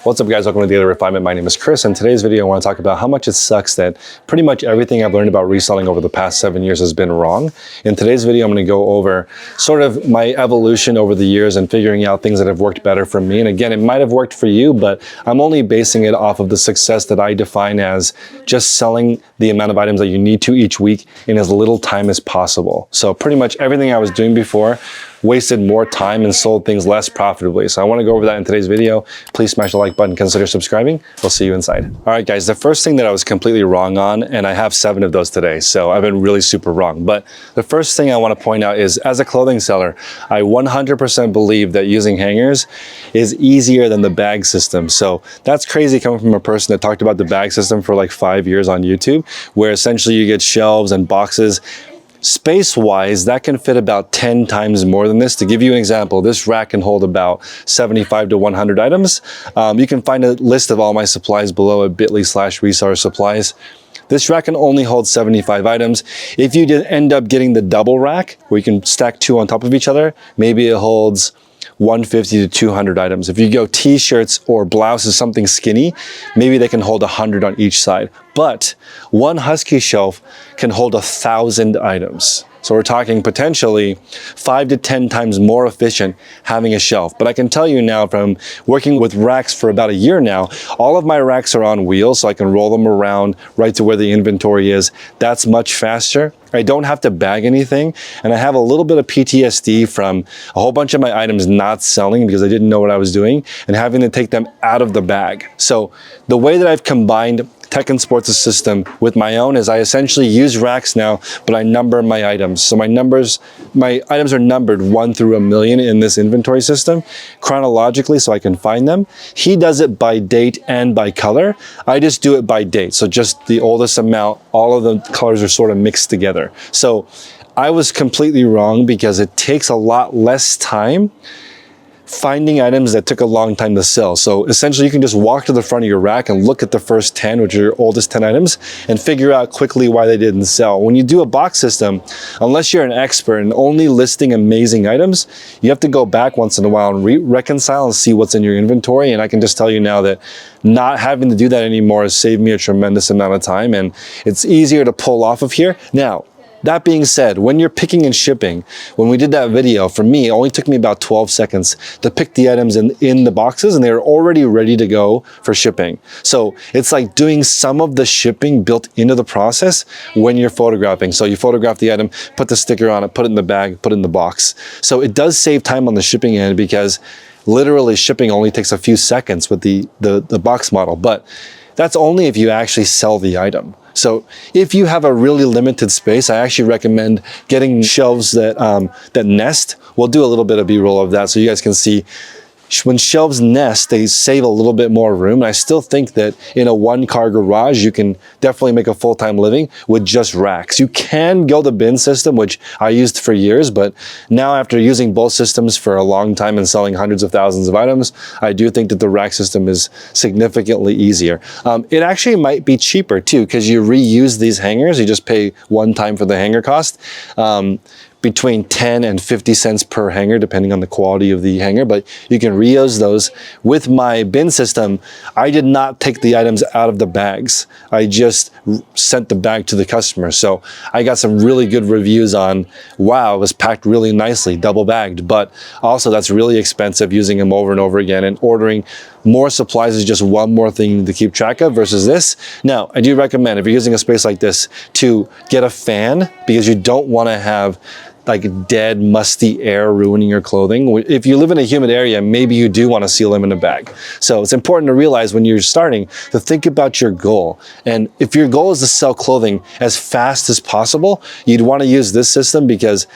What's up guys, welcome to Daily Refinement. My name is Chris, and today's video I want to talk about how much it sucks that pretty much everything I've learned about reselling over the past 7 years has been wrong. In today's video I'm going to go over sort of my evolution over the years and figuring out things that have worked better for me. And again, it might have worked for you, but I'm only basing it off of the success that I define as just selling the amount of items that you need to each week in as little time as possible. So pretty much everything I was doing before wasted more time and sold things less profitably. So I want to go over that in today's video. Please smash the like button, consider subscribing. We'll see you inside. All right guys, the first thing that I was completely wrong on, and I have 7 of those today, so I've been really super wrong. But the first thing I want to point out is, as a clothing seller, I 100% believe that using hangers is easier than the bag system. So that's crazy coming from a person that talked about the bag system for like 5 years on YouTube, where essentially you get shelves and boxes. Space-wise, that can fit about 10 times more than this. To give you an example, this rack can hold about 75 to 100 items. You can find a list of all my supplies below at bit.ly/reseller supplies. This rack can only hold 75 items. If you did end up getting the double rack, where you can stack 2 on top of each other, maybe it holds 150 to 200 items. If you go t-shirts or blouses, something skinny, maybe they can hold 100 on each side. But one Husky shelf can hold 1,000 items. So we're talking potentially 5 to 10 times more efficient having a shelf. But I can tell you now, from working with racks for about a year now, all of my racks are on wheels, so I can roll them around right to where the inventory is. That's much faster. I don't have to bag anything, and I have a little bit of PTSD from a whole bunch of my items not selling because I didn't know what I was doing and having to take them out of the bag. So the way that I've combined Tech and Sports system with my own is I essentially use racks now, but I number my items. So my items are numbered 1 through 1,000,000 in this inventory system chronologically, so I can find them. He does it by date and by color. I just do it by date. So just the oldest amount, all of the colors are sort of mixed together. So I was completely wrong because it takes a lot less time finding items that took a long time to sell. So essentially you can just walk to the front of your rack and look at the first 10, which are your oldest 10 items, and figure out quickly why they didn't sell. When you do a box system, unless you're an expert and only listing amazing items, you have to go back once in a while and reconcile and see what's in your inventory. And I can just tell you now that not having to do that anymore has saved me a tremendous amount of time, and it's easier to pull off of here. Now, that being said, when you're picking and shipping, when we did that video, for me, it only took me about 12 seconds to pick the items in the boxes, and they were already ready to go for shipping. So it's like doing some of the shipping built into the process when you're photographing. So you photograph the item, put the sticker on it, put it in the bag, put it in the box. So it does save time on the shipping end, because literally shipping only takes a few seconds with the box model. But that's only if you actually sell the item. So if you have a really limited space, I actually recommend getting shelves that nest. We'll do a little bit of B-roll of that so you guys can see. When shelves nest, they save a little bit more room. And I still think that in a 1-car garage, you can definitely make a full-time living with just racks. You can go the bin system, which I used for years, but now after using both systems for a long time and selling hundreds of thousands of items, I do think that the rack system is significantly easier. It actually might be cheaper too, because you reuse these hangers. You just pay one time for the hanger cost. Between 10 and 50 cents per hanger, depending on the quality of the hanger, but you can reuse those. With my bin system, I did not take the items out of the bags. I just sent the bag to the customer. So I got some really good reviews on, wow, it was packed really nicely, double bagged, but also that's really expensive using them over and over again, and ordering more supplies is just one more thing to keep track of versus this. Now, I do recommend, if you're using a space like this, to get a fan, because you don't want to have like dead, musty air ruining your clothing. If you live in a humid area, maybe you do want to seal them in a bag. So it's important to realize when you're starting to think about your goal. And if your goal is to sell clothing as fast as possible, you'd want to use this system, because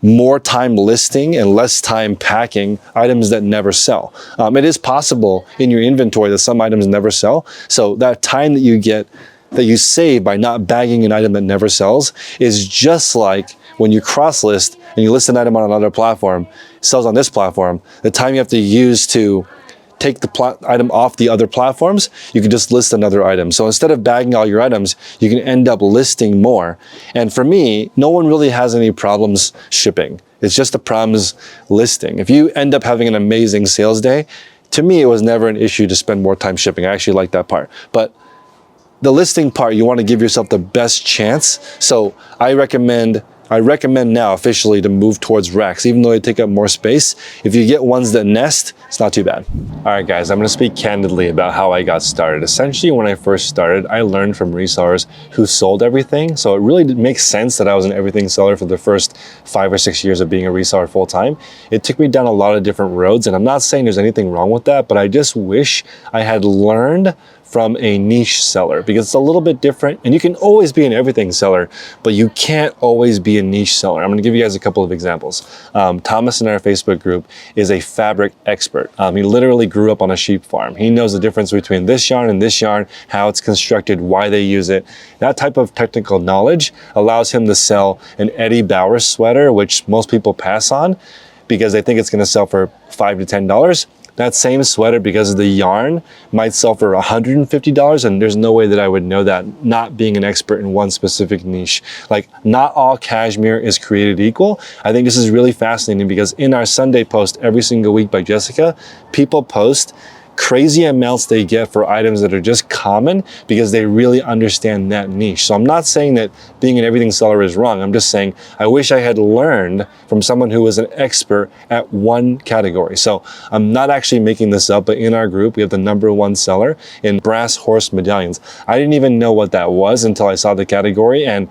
more time listing and less time packing items that never sell. It is possible in your inventory that some items never sell. So that time that you save by not bagging an item that never sells is just like when you cross list and you list an item on another platform, it sells on this platform, the time you have to use to take the item off the other platforms, you can just list another item. So instead of bagging all your items, you can end up listing more. And for me, no one really has any problems shipping. It's just the problem is listing. If you end up having an amazing sales day, to me, it was never an issue to spend more time shipping. I actually like that part. But the listing part, you want to give yourself the best chance. So I recommend now officially to move towards racks, even though they take up more space. If you get ones that nest, it's not too bad. All right, guys, I'm going to speak candidly about how I got started. Essentially, when I first started, I learned from resellers who sold everything. So it really makes sense that I was an everything seller for the first 5 or 6 years of being a reseller full time. It took me down a lot of different roads, and I'm not saying there's anything wrong with that, but I just wish I had learned from a niche seller, because it's a little bit different, and you can always be an everything seller, but you can't always be a niche seller. I'm gonna give you guys a couple of examples. Thomas in our Facebook group is a fabric expert. He literally grew up on a sheep farm. He knows the difference between this yarn and this yarn, how it's constructed, why they use it. That type of technical knowledge allows him to sell an Eddie Bauer sweater, which most people pass on because they think it's gonna sell for $5 to $10. That same sweater, because of the yarn, might sell for $150, and there's no way that I would know that, not being an expert in one specific niche. Like, not all cashmere is created equal. I think this is really fascinating because in our Sunday post every single week by Jessica, people post crazy amounts they get for items that are just common because they really understand that niche. So I'm not saying that being an everything seller is wrong. I'm just saying I wish I had learned from someone who was an expert at one category. So I'm not actually making this up, but in our group, we have the #1 seller in brass horse medallions. I didn't even know what that was until I saw the category. And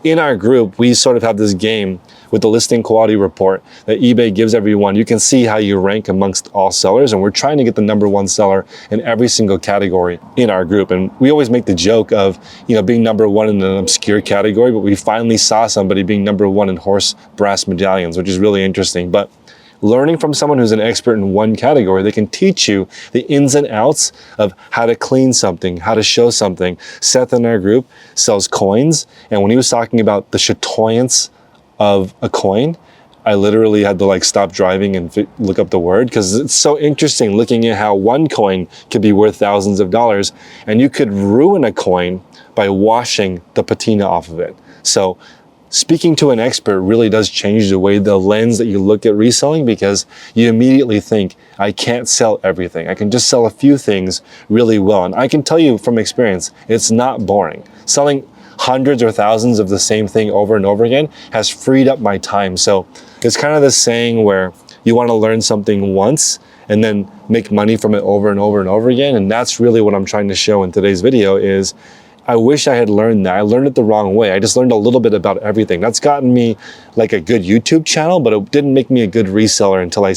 in our group, we sort of have this game with the listing quality report that eBay gives everyone. You can see how you rank amongst all sellers, and we're trying to get the #1 seller in every single category in our group. And we always make the joke of, being #1 in an obscure category, but we finally saw somebody being #1 in horse brass medallions, which is really interesting. But learning from someone who's an expert in one category, they can teach you the ins and outs of how to clean something, how to show something. Seth in our group sells coins, and when he was talking about the chatoyance of a coin, I literally had to stop driving and look up the word, because it's so interesting looking at how one coin could be worth thousands of dollars, and you could ruin a coin by washing the patina off of it. So speaking to an expert really does change the way, the lens that you look at reselling, because you immediately think, I can't sell everything. I can just sell a few things really well. And I can tell you from experience, it's not boring. Selling hundreds or thousands of the same thing over and over again has freed up my time. So it's kind of this saying where you want to learn something once and then make money from it over and over and over again. And that's really what I'm trying to show in today's video is, I wish I had learned that. I learned it the wrong way. I just learned a little bit about everything. That's gotten me a good YouTube channel, but it didn't make me a good reseller until I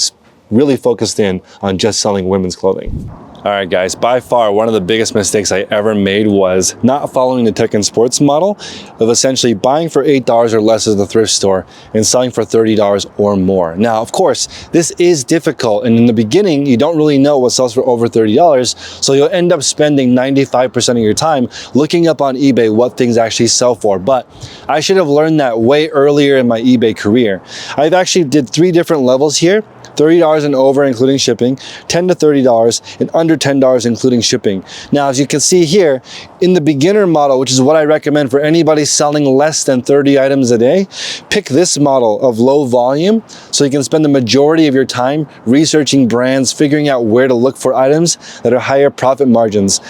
really focused in on just selling women's clothing. All right, guys, by far, one of the biggest mistakes I ever made was not following the tech and sports model of essentially buying for $8 or less at the thrift store and selling for $30 or more. Now, of course, this is difficult. And in the beginning, you don't really know what sells for over $30. So you'll end up spending 95% of your time looking up on eBay what things actually sell for. But I should have learned that way earlier in my eBay career. I've actually did 3 different levels here. $30 and over, including shipping, $10 to $30, and under $10, including shipping. Now, as you can see here, in the beginner model, which is what I recommend for anybody selling less than 30 items a day, pick this model of low volume so you can spend the majority of your time researching brands, figuring out where to look for items that are higher profit margins.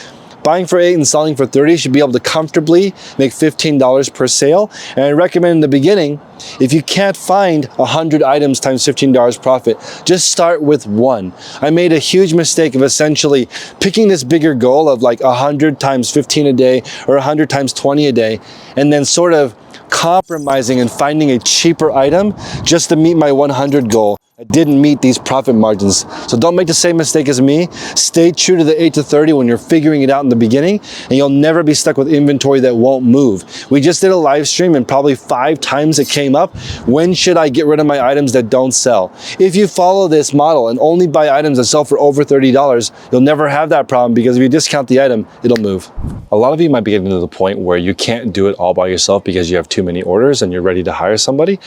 Buying for $8 and selling for $30 should be able to comfortably make $15 per sale. And I recommend in the beginning, if you can't find 100 items times $15 profit, just start with 1. I made a huge mistake of essentially picking this bigger goal of 100 times 15 a day or 100 times 20 a day, and then sort of compromising and finding a cheaper item just to meet my 100 goal. I didn't meet these profit margins. So don't make the same mistake as me. Stay true to the 8 to 30 when you're figuring it out in the beginning, and you'll never be stuck with inventory that won't move. We just did a live stream and probably 5 times it came up. When should I get rid of my items that don't sell? If you follow this model and only buy items that sell for over $30, you'll never have that problem, because if you discount the item, it'll move. A lot of you might be getting to the point where you can't do it all by yourself because you have too many orders and you're ready to hire somebody.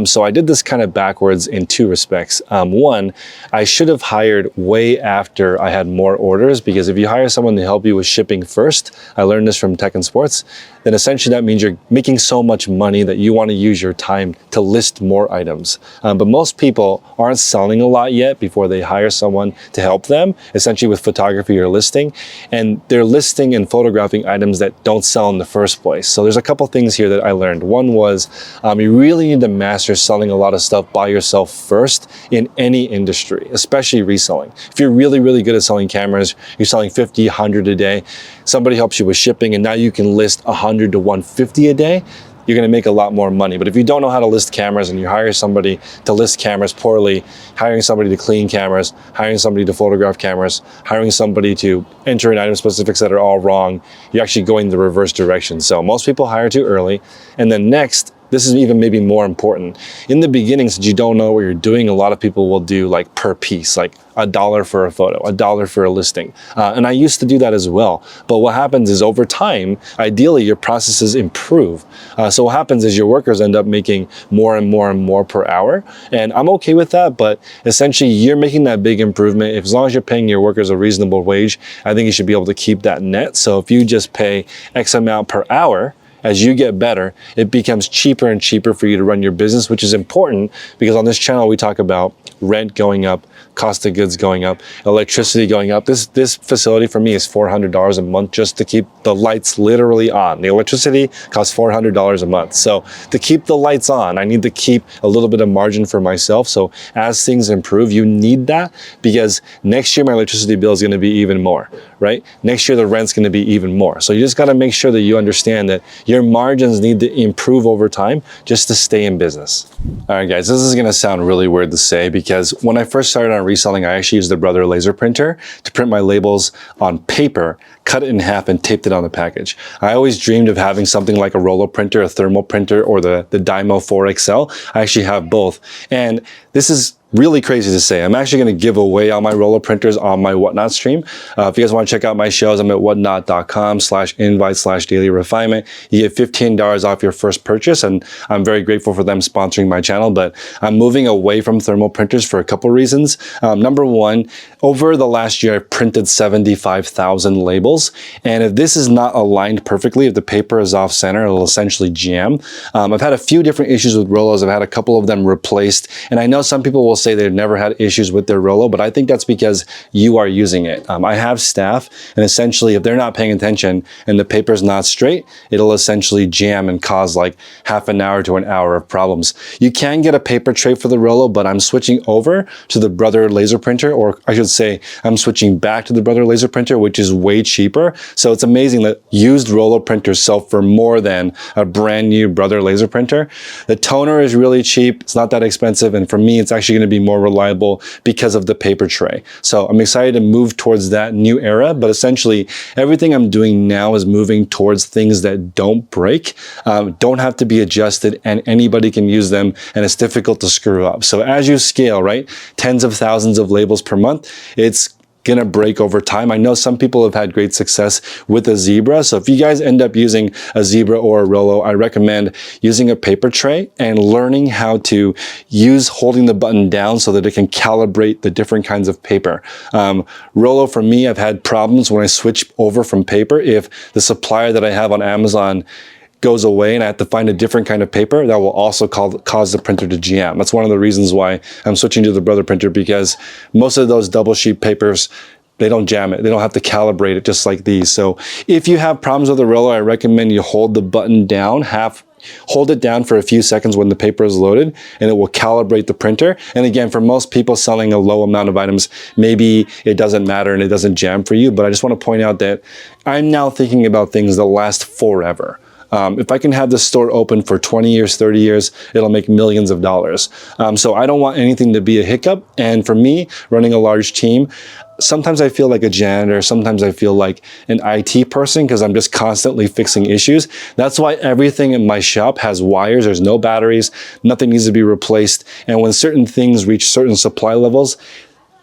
So I did this kind of backwards in 2 respects. aspects. One, I should have hired way after I had more orders, because if you hire someone to help you with shipping first, I learned this from Tech and Sports, then essentially that means you're making so much money that you want to use your time to list more items. But most people aren't selling a lot yet before they hire someone to help them, essentially with photography or listing, and they're listing and photographing items that don't sell in the first place. So there's a couple things here that I learned. One was you really need to master selling a lot of stuff by yourself first in any industry, especially reselling. If you're really, really good at selling cameras, you're selling 50, 100 a day, somebody helps you with shipping, and now you can list 100 to 150 a day, you're gonna make a lot more money. But if you don't know how to list cameras and you hire somebody to list cameras poorly, hiring somebody to clean cameras, hiring somebody to photograph cameras, hiring somebody to enter in item specifics that are all wrong, you're actually going the reverse direction. So most people hire too early. And then next, this is even maybe more important. In the beginning, since you don't know what you're doing, a lot of people will do like per piece, like $1 for a photo, $1 for a listing. And I used to do that as well. But what happens is over time, ideally your processes improve. So what happens is your workers end up making more and more and more per hour. And I'm okay with that, but essentially you're making that big improvement. As long as you're paying your workers a reasonable wage, I think you should be able to keep that net. So if you just pay X amount per hour, as you get better, it becomes cheaper and cheaper for you to run your business, which is important because on this channel, we talk about rent going up, cost of goods going up, electricity going up. This facility for me is $400 a month just to keep the lights literally on. The electricity costs $400 a month. So to keep the lights on, I need to keep a little bit of margin for myself. So as things improve, you need that because next year my electricity bill is going to be even more, right? Next year the rent's going to be even more. So you just got to make sure that you understand that your margins need to improve over time just to stay in business. All right, guys, this is going to sound really weird to say because when I first started on reselling, I actually used the Brother laser printer to print my labels on paper, cut it in half and taped it on the package. I always dreamed of having something like a Rollo printer, a thermal printer, or the Dymo 4XL. I actually have both. And this is really crazy to say. I'm actually going to give away all my Rollo printers on my Whatnot stream. If you guys want to check out my shows, I'm at whatnot.com/invite/daily refinement. You get $15 off your first purchase, and I'm very grateful for them sponsoring my channel. But I'm moving away from thermal printers for a couple reasons. Number one, over the last year, I've printed 75,000 labels. And if this is not aligned perfectly, if the paper is off center, it'll essentially jam. I've had a few different issues with Rollos. I've had a couple of them replaced. And I know some people will say they've never had issues with their Rollo, but I think that's because you are using it. I have staff, and essentially if they're not paying attention and the paper's not straight, it'll essentially jam and cause like half an hour to an hour of problems. You can get a paper tray for the Rollo, but I'm switching over to the Brother laser printer, or I should say I'm switching back to the Brother laser printer, which is way cheaper. So it's amazing that used Rollo printers sell for more than a brand new Brother laser printer. The toner is really cheap. It's not that expensive. And for me, it's actually going to be more reliable because of the paper tray. So I'm excited to move towards that new era, but essentially everything I'm doing now is moving towards things that don't break, don't have to be adjusted, and anybody can use them, and it's difficult to screw up. So as you scale, right, tens of thousands of labels per month, it's gonna break over time. I know some people have had great success with a Zebra. So if you guys end up using a Zebra or a Rollo, I recommend using a paper tray and learning how to use holding the button down so that it can calibrate the different kinds of paper. Rollo, for me, I've had problems when I switch over from paper. If the supplier that I have on Amazon goes away and I have to find a different kind of paper, that will also cause the printer to jam. That's one of the reasons why I'm switching to the Brother printer, because most of those double sheet papers, they don't jam it. They don't have to calibrate it just like these. So if you have problems with the Rollo, I recommend you hold the button down, hold it down for a few seconds when the paper is loaded, and it will calibrate the printer. And again, for most people selling a low amount of items, maybe it doesn't matter and it doesn't jam for you. But I just want to point out that I'm now thinking about things that last forever. If I can have this store open for 20 years, 30 years, it'll make millions of dollars. So I don't want anything to be a hiccup. And for me, running a large team, sometimes I feel like a janitor, sometimes I feel like an IT person because I'm just constantly fixing issues. That's why everything in my shop has wires. There's no batteries, nothing needs to be replaced. And when certain things reach certain supply levels,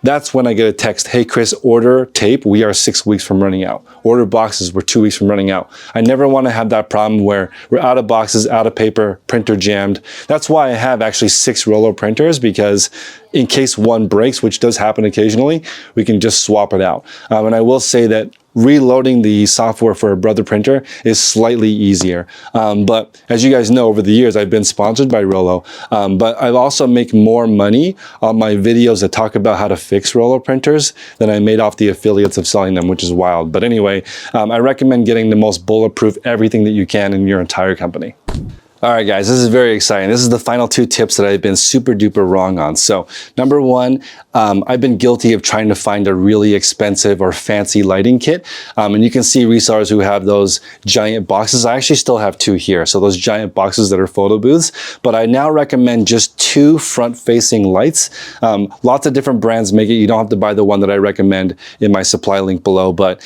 that's when I get a text, hey Chris, order tape, we are 6 weeks from running out. Order boxes, we're 2 weeks from running out. I never want to have that problem where we're out of boxes, out of paper, printer jammed. That's why I have actually 6 Rollo printers, because in case one breaks, which does happen occasionally, we can just swap it out. And I will say that reloading the software for a Brother printer is slightly easier. But as you guys know, over the years, I've been sponsored by Rollo, but I also make more money on my videos that talk about how to fix Rollo printers than I made off the affiliates of selling them, which is wild. But anyway, I recommend getting the most bulletproof everything that you can in your entire company. All right, guys, this is very exciting. This is the final 2 tips that I've been super duper wrong on. So number 1, I've been guilty of trying to find a really expensive or fancy lighting kit. And you can see resellers who have those giant boxes. I actually still have 2 here. So those giant boxes that are photo booths, but I now recommend just 2 front-facing lights. Lots of different brands make it. You don't have to buy the one that I recommend in my supply link below, but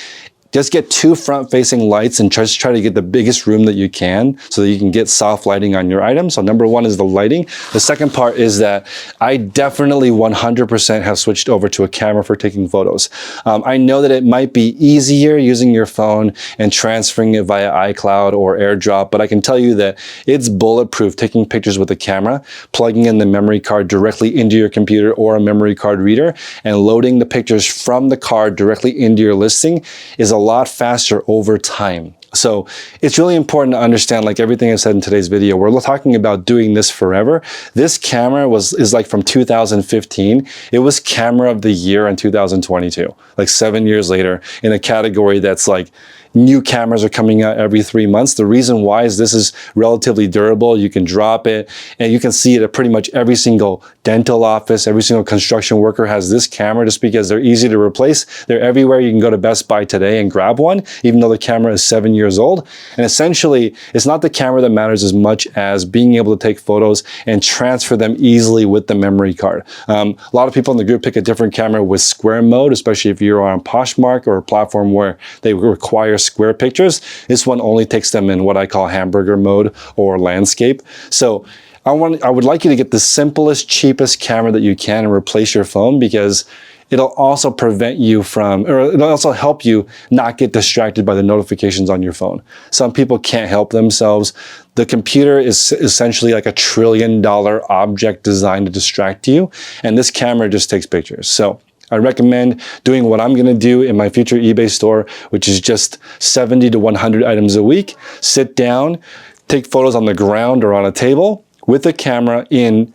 just get 2 front-facing lights and just try to get the biggest room that you can so that you can get soft lighting on your item. So number 1 is the lighting. The second part is that I definitely 100% have switched over to a camera for taking photos. I know that it might be easier using your phone and transferring it via iCloud or AirDrop, but I can tell you that it's bulletproof taking pictures with a camera, plugging in the memory card directly into your computer or a memory card reader, and loading the pictures from the card directly into your listing is a lot faster over time. So it's really important to understand, like everything I said in today's video, we're talking about doing this forever. This camera is like from 2015. It was camera of the year in 2022, like 7 years later, in a category that's like new cameras are coming out every 3 months. The reason why is this is relatively durable. You can drop it and you can see it at pretty much every single dental office, every single construction worker has this camera just because they're easy to replace. They're everywhere. You can go to Best Buy today and grab one, even though the camera is 7 years old. And essentially, it's not the camera that matters as much as being able to take photos and transfer them easily with the memory card. A lot of people in the group pick a different camera with square mode, especially if you're on Poshmark or a platform where they require square pictures. This one only takes them in what I call hamburger mode or landscape. So I would like you to get the simplest, cheapest camera that you can and replace your phone, because it'll also prevent you from, or it'll also help you not get distracted by the notifications on your phone. Some people can't help themselves. The computer is essentially like $1 trillion object designed to distract you, and this camera just takes pictures. So I recommend doing what I'm gonna do in my future eBay store, which is just 70 to 100 items a week. Sit down, take photos on the ground or on a table with a camera in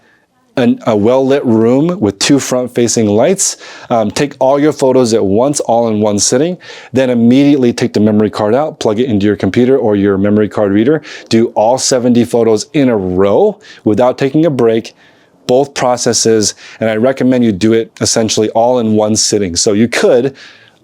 a well-lit room with 2 front-facing lights. Take all your photos at once, all in one sitting. Then immediately take the memory card out, plug it into your computer or your memory card reader. Do all 70 photos in a row without taking a break. Both processes, and I recommend you do it essentially all in one sitting. So you could,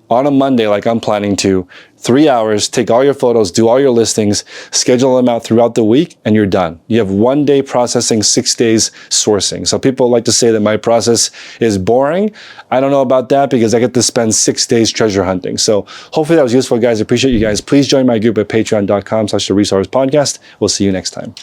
on a Monday, like I'm planning to, 3 hours, take all your photos, do all your listings, schedule them out throughout the week, and you're done. You have 1 day processing, 6 days sourcing. So people like to say that my process is boring. I don't know about that, because I get to spend 6 days treasure hunting. So hopefully that was useful, guys. I appreciate you guys. Please join my group at patreon.com/theresellerspodcast. We'll see you next time.